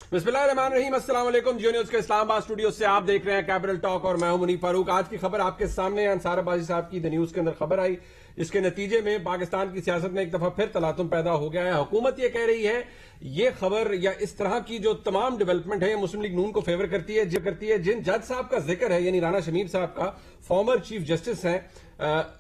बिस्मिल्लाहिर्रहमानिर्रहीम, अस्सलाम वालेकुम। जियो न्यूज के इस्लामाबाद स्टूडियो से आप देख रहे हैं कैपिटल टॉक और मैं हूं मुनीफ फारूक। आज की खबर आपके सामने है। अंसार अब्बासी साहब की द न्यूज के अंदर खबर आई, इसके नतीजे में पाकिस्तान की सियासत में एक दफा फिर तलातुम पैदा हो गया है। हुकूमत ये कह रही है ये खबर या इस तरह की जो तमाम डेवलपमेंट है मुस्लिम लीग नून को फेवर करती है जिन जज साहब का जिक्र है, यानी राना शमीम साहब का, फॉर्मर चीफ जस्टिस हैं,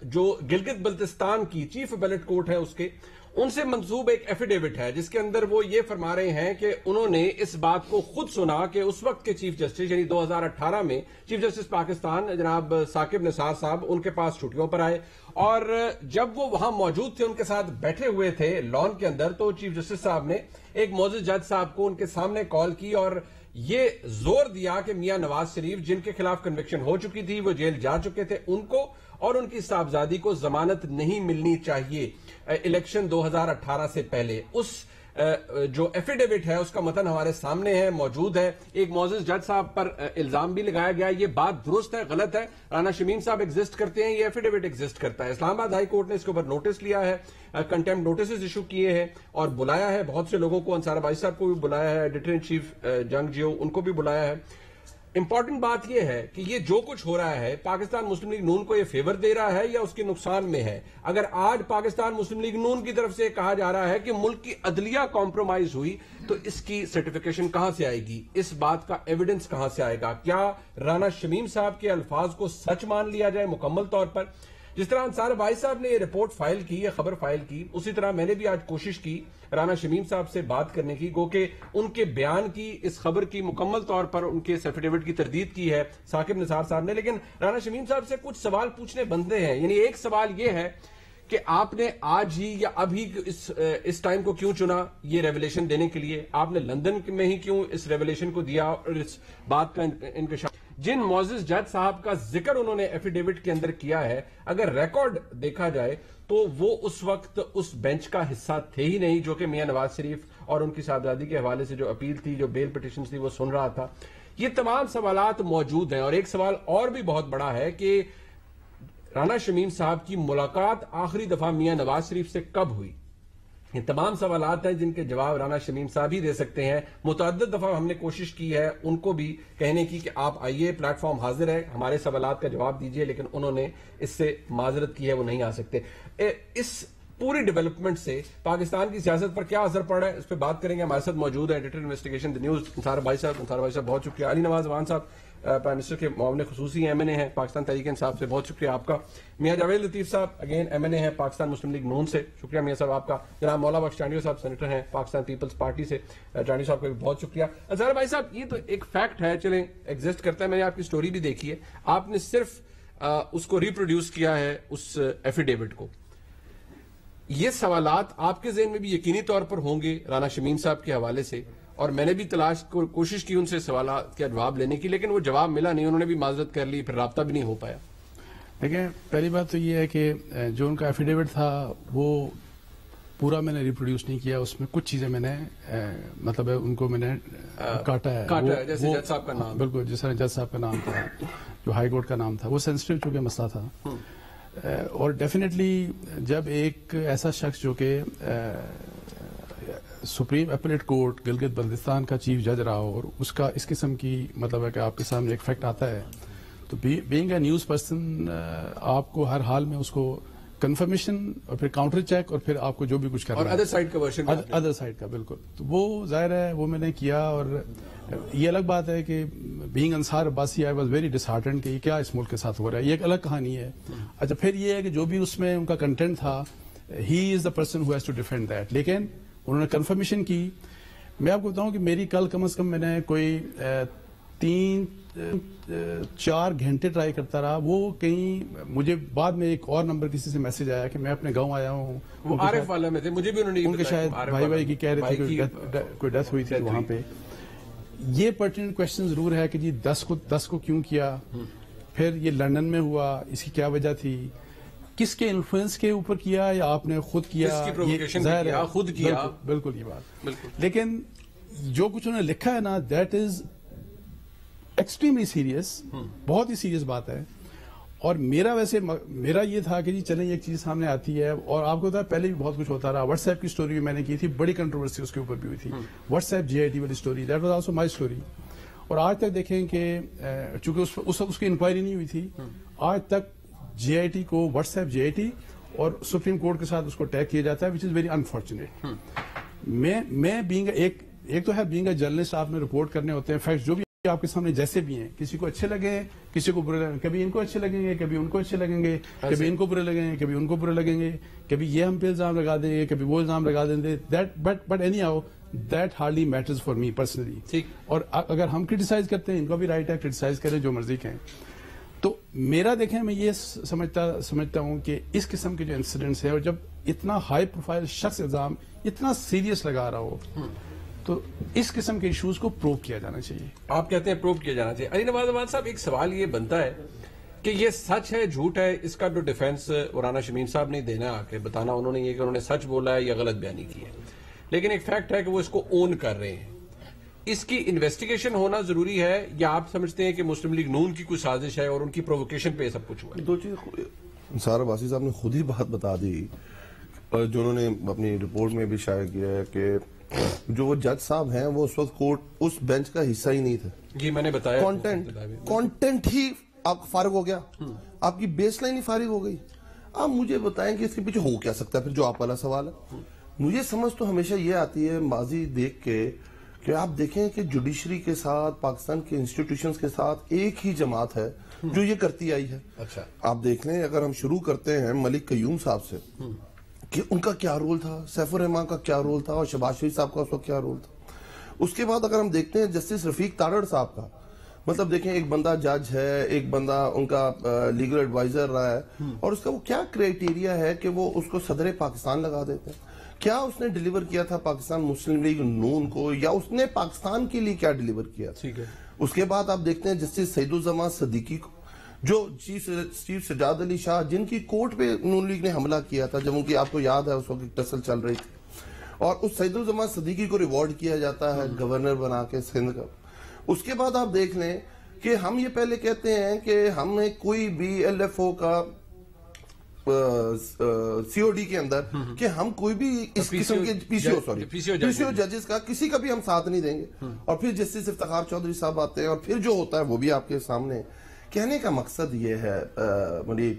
जो गिलगित बल्तिस्तान की चीफ अपीलेट कोर्ट है उसके, उनसे मंसूब एक एफिडेविट है जिसके अंदर वो ये फरमा रहे हैं कि उन्होंने इस बात को खुद सुना कि उस वक्त के चीफ जस्टिस यानी 2018 में चीफ जस्टिस पाकिस्तान जनाब साकिब निसार साहब उनके पास छुट्टियों पर आए और जब वो वहां मौजूद थे, उनके साथ बैठे हुए थे लॉन के अंदर, तो चीफ जस्टिस साहब ने एक मौजूद जज साहब को उनके सामने कॉल की और ये जोर दिया कि मियां नवाज शरीफ जिनके खिलाफ कन्विक्शन हो चुकी थी, वो जेल जा चुके थे, उनको और उनकी साहबजादी को जमानत नहीं मिलनी चाहिए इलेक्शन 2018 से पहले। उस जो एफिडेविट है उसका मतन हमारे सामने है, मौजूद है। एक मौजूद जज साहब पर इल्जाम भी लगाया गया, ये बात दुरुस्त है गलत है? राना शमीम साहब एग्जिस्ट करते हैं, ये एफिडेविट एग्जिस्ट करता है। इस्लामाबाद हाई कोर्ट ने इसके ऊपर नोटिस लिया है, कंटेम्प्ट नोटिस इशू किए हैं और बुलाया है बहुत से लोगों को। अंसार अब्बासी साहब को भी बुलाया है, एडिटर इन चीफ जंग जियो उनको भी बुलाया है। इंपॉर्टेंट बात यह है कि ये जो कुछ हो रहा है पाकिस्तान मुस्लिम लीग नून को ये फेवर दे रहा है या उसके नुकसान में है। अगर आज पाकिस्तान मुस्लिम लीग नून की तरफ से कहा जा रहा है कि मुल्क की अदलिया कॉम्प्रोमाइज हुई, तो इसकी सर्टिफिकेशन कहां से आएगी, इस बात का एविडेंस कहां से आएगा? क्या राना शमीम साहब के अल्फाज को सच मान लिया जाए मुकम्मल तौर पर? जिस तरह अंसार भाई साहब ने ये रिपोर्ट फाइल की, ये खबर फाइल की, उसी तरह मैंने भी आज कोशिश की राना शमीम साहब से बात करने की, गो के उनके बयान की, इस खबर की मुकम्मल तौर पर उनके एफिडेविट की तरदीद की है साकिब निसार साहब ने, लेकिन राना शमीम साहब से कुछ सवाल पूछने बनते हैं। यानी एक सवाल ये है कि आपने आज ही या अभी इस टाइम को क्यों चुना ये रेवलेशन देने के लिए? आपने लंदन में ही क्यों इस रेवलेशन को दिया और इस बात का इंकशाफ? जिन मौजूद जज साहब का जिक्र उन्होंने एफिडेविट के अंदर किया है, अगर रिकॉर्ड देखा जाए तो वो उस वक्त उस बेंच का हिस्सा थे ही नहीं जो कि मियां नवाज शरीफ और उनकी साहबजादी के हवाले से जो अपील थी, जो बेल पिटिशन थी, वो सुन रहा था। ये तमाम सवालात मौजूद हैं और एक सवाल और भी बहुत बड़ा है कि राना शमीम साहब की मुलाकात आखिरी दफा मियां नवाज शरीफ से कब हुई? ये तमाम सवालात हैं जिनके जवाब राना शमीम साहब ही दे सकते हैं। मुतअद्दिद दफा हमने कोशिश की है उनको भी कहने की कि आप आइए, प्लेटफॉर्म हाजिर है, हमारे सवालात का जवाब दीजिए, लेकिन उन्होंने इससे माजरत की है, वो नहीं आ सकते। इस पूरी डेवलपमेंट से पाकिस्तान की सियासत पर क्या असर पड़ा है, इस पर बात करेंगे। हमारे साथ मौजूद है editor investigation the news Ansar भाई साहब। अंसार भाई साहब बहुत शुक्रिया। अली नवाज अवान साहब प्राइम मिनिस्टर के मामले खुसूसी MNA हैं पाकिस्तान तहरीक इंसाफ से, बहुत शुक्रिया आपका। मियां जावेद लतीफ साहब अगेन MNA हैं पाकिस्तान मुस्लिम लीग नून से, शुक्रिया मियां साहब आपका। जनाब मौला बख्श टांडियो साहब सेनेटर हैं पाकिस्तान पीपल्स पार्टी से, टांडियो साहब का भी बहुत शुक्रिया। अंसार भाई साहब, ये तो एक फैक्ट है, चलें एग्जिस्ट करता है, मैंने आपकी स्टोरी भी देखी है, आपने सिर्फ उसको रिप्रोड्यूस किया है उस एफिडेविट को। ये सवालात आपके ज़हन में भी यकीनी तौर पर होंगे राना शमीम साहब के हवाले से, और मैंने भी कोशिश की उनसे सवालात का जवाब लेने की, लेकिन वो जवाब मिला नहीं, उन्होंने भी माजरत कर ली, फिर राब्ता भी नहीं हो पाया। देखिए, पहली बात तो ये है कि जो उनका एफिडेविट था वो पूरा मैंने रिप्रोड्यूस नहीं किया, उसमें कुछ चीजें मैंने मतलब उनको मैंने काटा है, जैसे जज साहब का नाम, बिल्कुल जैसे जज साहब का नाम था, जो हाई कोर्ट का नाम था, वो सेंसिटिव चूंकि मसला था। और डेफिनेटली जब एक ऐसा शख्स जो कि supreme appellate court Gilgit Baltistan का चीफ जज रहा हो और उसका इस किस्म की मतलब है कि आपके सामने एक फैक्ट आता है, तो बीइंग अ न्यूज पर्सन आपको हर हाल में उसको कंफर्मेशन और फिर काउंटर चेक और फिर आपको जो भी कुछ करना और अदर साइड का वर्जन, अदर साइड का, बिल्कुल। तो वो जाहिर है वो मैंने किया, और ये अलग बात है कि being Ansar Abbasi I was very disheartened कि ये क्या इस मुल्क के साथ हो रहा है, ये एक अलग कहानी है। अच्छा, फिर ये है कि जो भी उसमें उनका कंटेंट था, he is the person who has to defend that, लेकिन उन्होंने कंफर्मेशन की। मैं आपको बताऊं कि मेरी कल कम से कम मैंने कोई 3-4 घंटे ट्राई करता रहा। वो कहीं मुझे बाद में एक और नंबर किसी से मैसेज आया कि मैं अपने गांव आया हूँ, वो आरिफ वाले में थे, मुझे भी उन्होंने उनके शायद भाई की कह रहे थे कोई डेथ हुई थी वहां पे। ये पर्टिनेंट क्वेश्चन जरूर है कि जी 10 को क्यों किया, फिर ये लंदन में हुआ, इसकी क्या वजह थी, किसके इन्फ्लुएंस के ऊपर किया या आपने खुद किया, किया खुद किया, बिल्कुल ये बात बिल्कुल। लेकिन जो कुछ उन्होंने लिखा है ना, दैट इज एक्सट्रीमली सीरियस, बहुत ही सीरियस बात है। اور میرا یہ تھا کہ جی چلیں ایک چیز سامنے آتی ہے، اور آپ کو پتا ہے پہلے بھی بہت کچھ ہوتا رہا. واٹس ایپ کی اسٹوری بھی میں نے کی تھی، بڑی کنٹروورسی اس کے اوپر بھی ہوئی تھی. واٹس ایپ GIT والی story, that was also my story. اور آج تک دیکھیں کہ چونکہ اس وقت اس کی انکوائری نہیں ہوئی تھی، آج تک GIT کو واٹس ایپ GIT اور سپریم کورٹ کے ساتھ اس کو ٹیگ کیا جاتا ہے، وچ از ویری انفارچونیٹ. میں بینگ ایک تو ہے بینگ اے جرنلسٹ، آپ نے رپورٹ کرنے ہوتے ہیں فیکٹس جو بھی آپ کے سامنے جیسے بھی ہیں، کسی کو اچھے لگے ہیں، کسی کو برے لگیں، کبھی ان کو اچھے لگیں گے، کبھی ان کو اچھے لگیں گے، کبھی ان کو برے لگیں گے، کبھی ان کو برے لگیں گے، کبھی یہ ہم پہ الزام لگا دیں گے، کبھی وہ الزام لگا دیں گے. But anyhow that hardly matters for me personally. اور اگر ہم کرٹیسائز کرتے ہیں، ان کا بھی رائٹ ہے کرٹیسائز کریں جو مرضی کہیں. تو میرا دیکھیں میں یہ سمجھتا ہوں کہ اس قسم کے جو انسیڈنٹس ہیں، اور جب اتنا ہائی پروفائل شخص الزام اتنا سیریس لگا رہا ہو، تو اس قسم کے ایشوز کو پروو کیا جانا چاہیے. آپ کہتے ہیں پروو کیا جانا چاہیے. علی نواز احمد صاحب، ایک سوال یہ بنتا ہے کہ یہ سچ ہے جھوٹ ہے، اس کا جو ڈیفینس مولانا شمیم صاحب نے دینا آ کے بتانا انہوں نے یہ کہ انہوں نے سچ بولا ہے یا غلط بیانی کی ہے، لیکن ایک فیکٹ ہے کہ وہ اس کو اون کر رہے ہیں. اس کی انویسٹیگیشن ہونا ضروری ہے، یا آپ سمجھتے ہیں کہ مسلم لیگ نون کی کوئی سازش ہے اور ان کی پرووکیشن پہ یہ سب کچھ ہوا ہے؟ دو چیز انصار عباسی صاحب نے خود ہی بات بتا دی، جو انہوں نے اپنی رپورٹ میں بھی شائع کیا ہے کہ جو وہ جج صاحب ہیں وہ اس وقت کورٹ اس بینچ کا حصہ ہی نہیں تھے. جی میں نے بتایا کانٹینٹ ہی آپ فارغ ہو گیا، آپ کی بیس لائن ہی فارغ ہو گئی. آپ مجھے بتائیں کہ اس کے پیچھے ہو کیا سکتا ہے پھر، جو آپ والا سوال ہے. مجھے سمجھ تو ہمیشہ یہ آتی ہے ماضی دیکھ کے کہ آپ دیکھیں کہ جوڈیشری کے ساتھ پاکستان کے انسٹیٹیوشنز کے ساتھ ایک ہی جماعت ہے جو یہ کرتی آئی ہے. اچھا آپ دیکھ لیں، اگر ہم شروع کرتے ہیں ملک قیوم صاحب سے کہ ان کا کیا رول تھا، سیف الرحمان کا کیا رول تھا، اور شہباز شریف صاحب کا اس وقت کیا رول تھا. اس کے بعد اگر ہم دیکھتے ہیں جسٹس رفیق تارڑ صاحب کا، مطلب دیکھیں ایک بندہ جج ہے، ایک بندہ ان کا لیگل ایڈوائزر رہا ہے، اور اس کا وہ کیا کرائیٹیریا ہے کہ وہ اس کو صدر پاکستان لگا دیتے ہیں. کیا اس نے ڈیلیور کیا تھا پاکستان مسلم لیگ نون کو، یا اس نے پاکستان کے لیے کیا ڈیلیور کیا تھا. اس کے بعد آپ دیکھتے ہیں جسٹس سعید الزمان صدیقی کو، جو چیف سجاد علی شاہ، جن کی کورٹ پہ نون لیگ نے حملہ کیا تھا جب ان کی، آپ کو یاد ہے اس وقت ٹسل چل رہی تھی، اور اس سعید الزمان صدیقی کو ریوارڈ کیا جاتا ہے گورنر بنا کے سندھ کا. اس کے بعد آپ دیکھ لیں کہ ہم یہ پہلے کہتے ہیں کہ ہم نے کوئی بھی LFO کا COD کے اندر کہ ہم کوئی بھی اس قسم کے PCO ججز کا کسی کا بھی ہم ساتھ نہیں دیں گے. اور پھر جسٹس افتخار چودھری صاحب آتے ہیں، اور پھر جو ہوتا ہے وہ بھی آپ کے سامنے. کہنے کا مقصد یہ ہے منیر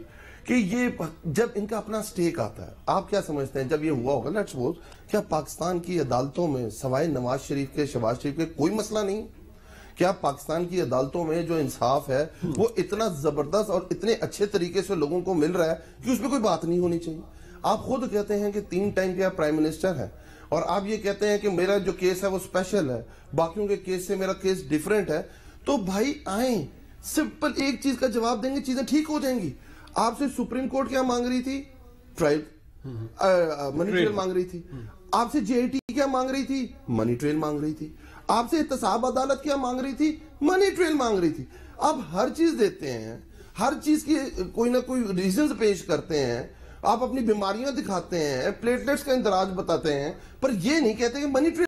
کہ یہ جب ان کا اپنا سٹیک آتا ہے، آپ کیا سمجھتے ہیں جب یہ ہوا ہوگا، لیٹس سپوز، کیا پاکستان کی عدالتوں میں سوائے نواز شریف کے، شہباز شریف کے کوئی مسئلہ نہیں؟ کیا پاکستان کی عدالتوں میں جو انصاف ہے وہ اتنا زبردست اور اتنے اچھے طریقے سے لوگوں کو مل رہا ہے کہ اس پہ کوئی بات نہیں ہونی چاہیے؟ آپ خود کہتے ہیں کہ 3 ٹائم کے آپ پرائم منسٹر ہیں، اور آپ یہ کہتے ہیں کہ میرا جو کیس ہے وہ اسپیشل ہے، باقیوں کے کیس سے میرا کیس ڈیفرنٹ ہے. تو بھائی آئیں، سمپل ایک چیز کا جواب دیں گے، چیزیں ٹھیک ہو جائیں گی. آپ سے سپریم کورٹ کیا مانگ رہی تھی؟ ٹرائل، منی ٹریل مانگ رہی تھی. آپ سے GIT کیا مانگ رہی تھی؟ منی ٹریل مانگ رہی تھی. آپ سے احتساب عدالت کیا مانگ رہی تھی؟ منی ٹریل مانگ رہی تھی. آپ ہر چیز دیتے ہیں، ہر چیز کی کوئی نہ کوئی ریزنز پیش کرتے ہیں، آپ اپنی بیماریاں دکھاتے ہیں، پلیٹلیٹس کا اندراج بتاتے ہیں، پر یہ نہیں کہتے کہ منی ٹریل